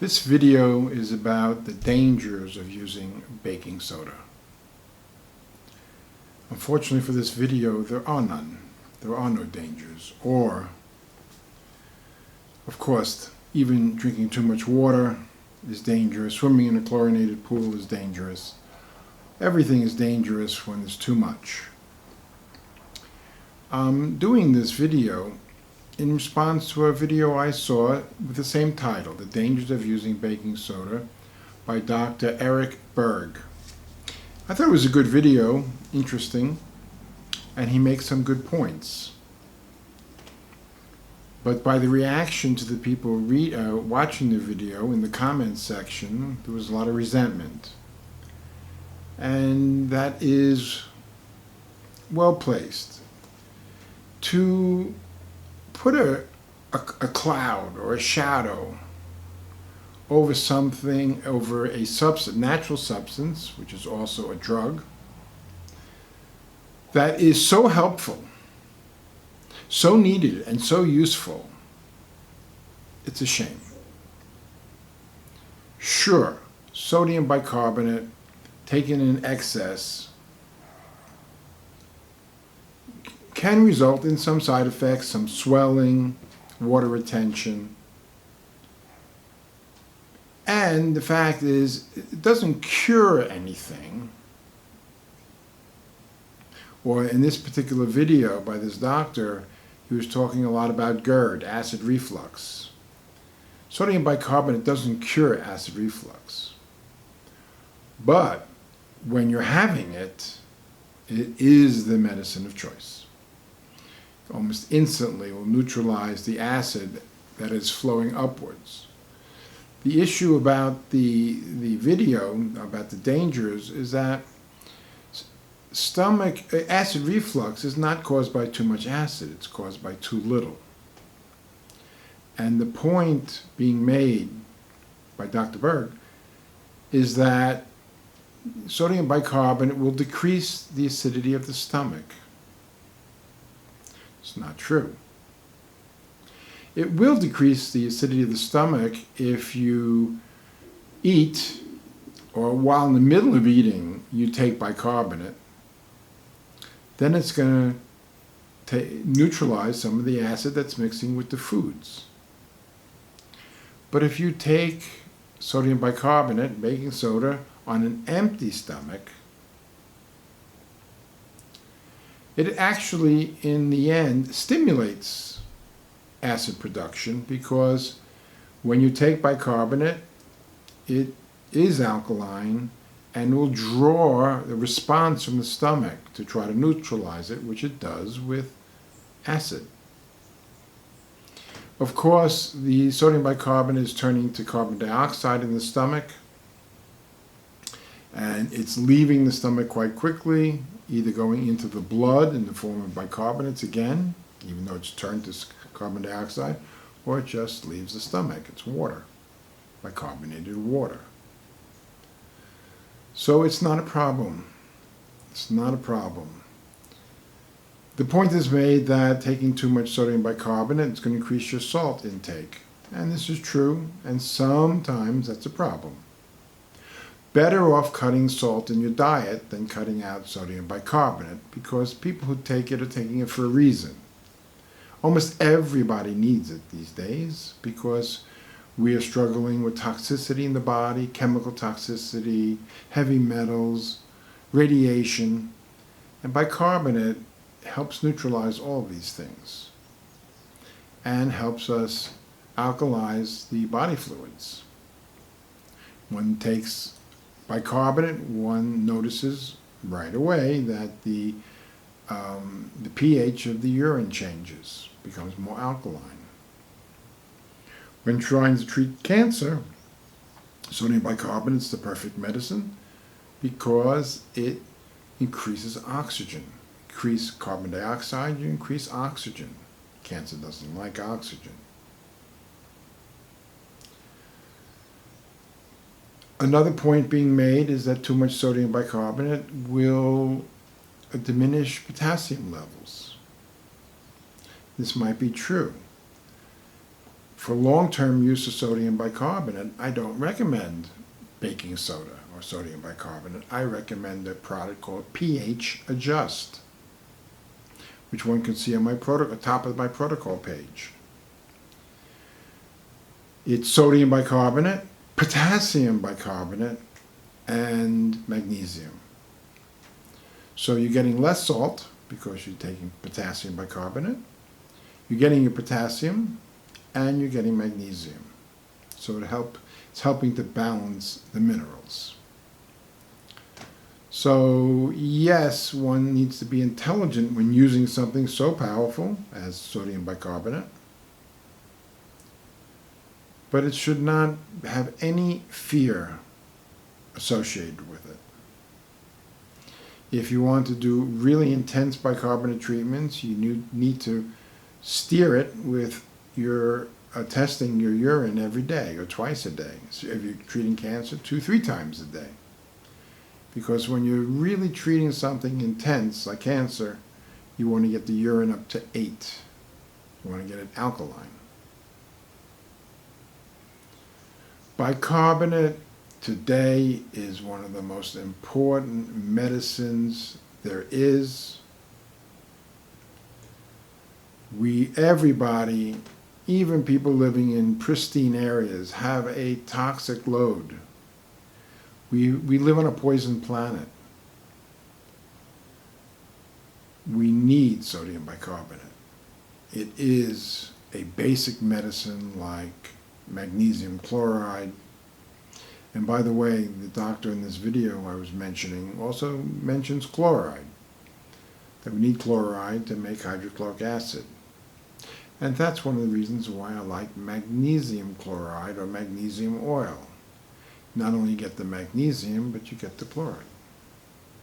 This video is about the dangers of using baking soda. Unfortunately for this video, there are none. There are no dangers. Or, of course, even drinking too much water is dangerous. Swimming in a chlorinated pool is dangerous. Everything is dangerous when there's too much. I'm doing this video in response to a video I saw with the same title, The Dangers of Using Baking Soda, by Dr. Eric Berg. I thought it was a good video, interesting, and he makes some good points. But by the reaction to the people watching the video in the comments section, there was a lot of resentment. And that is well placed. To put a cloud or a shadow over something, over a natural substance, which is also a drug, that is so helpful, so needed, and so useful, it's a shame. Sure, sodium bicarbonate taken in excess can result in some side effects, some swelling, water retention. And the fact is, it doesn't cure anything. Or in this particular video by this doctor, he was talking a lot about GERD, acid reflux. Sodium bicarbonate doesn't cure acid reflux. But when you're having it, it is the medicine of choice. Almost instantly will neutralize the acid that is flowing upwards. The issue about the video, about the dangers, is that acid reflux is not caused by too much acid, it's caused by too little. And the point being made by Dr. Berg is that sodium bicarbonate will decrease the acidity of the stomach. It's not true. It will decrease the acidity of the stomach if you eat, or while in the middle of eating, you take bicarbonate. Then it's going to neutralize some of the acid that's mixing with the foods. But if you take sodium bicarbonate, baking soda, on an empty stomach, it actually, in the end, stimulates acid production, because when you take bicarbonate, it is alkaline and will draw the response from the stomach to try to neutralize it, which it does with acid. Of course, the sodium bicarbonate is turning to carbon dioxide in the stomach, and it's leaving the stomach quite quickly, either going into the blood in the form of bicarbonates again, even though it's turned to carbon dioxide, or it just leaves the stomach. It's water, bicarbonated water. So it's not a problem. It's not a problem. The point is made that taking too much sodium bicarbonate is going to increase your salt intake. And this is true, and sometimes that's a problem. Better off cutting salt in your diet than cutting out sodium bicarbonate, because people who take it are taking it for a reason. Almost everybody needs it these days because we are struggling with toxicity in the body, chemical toxicity, heavy metals, radiation, and bicarbonate helps neutralize all of these things and helps us alkalize the body fluids. One takes bicarbonate, one notices right away that the pH of the urine changes, becomes more alkaline. When trying to treat cancer, sodium bicarbonate is the perfect medicine because it increases oxygen. Increase carbon dioxide, you increase oxygen. Cancer doesn't like oxygen. Another point being made is that too much sodium bicarbonate will diminish potassium levels. This might be true. For long-term use of sodium bicarbonate, I don't recommend baking soda or sodium bicarbonate. I recommend a product called pH Adjust, which one can see on my top of my protocol page. It's sodium bicarbonate, potassium bicarbonate, and magnesium. So you're getting less salt because you're taking potassium bicarbonate. You're getting your potassium, and you're getting magnesium. So it's helping to balance the minerals. So yes, one needs to be intelligent when using something so powerful as sodium bicarbonate, but it should not have any fear associated with it. If you want to do really intense bicarbonate treatments, you need to steer it with your testing your urine every day or twice a day. So if you're treating cancer, 2-3 times a day. Because when you're really treating something intense like cancer, you want to get the urine up to 8. You want to get it alkaline. Bicarbonate today is one of the most important medicines there is. Everybody, even people living in pristine areas, have a toxic load. We live on a poisoned planet. We need sodium bicarbonate. It is a basic medicine like magnesium chloride. And by the way, the doctor in this video I was mentioning also mentions chloride, that we need chloride to make hydrochloric acid. And that's one of the reasons why I like magnesium chloride or magnesium oil. Not only you get the magnesium, but you get the chloride.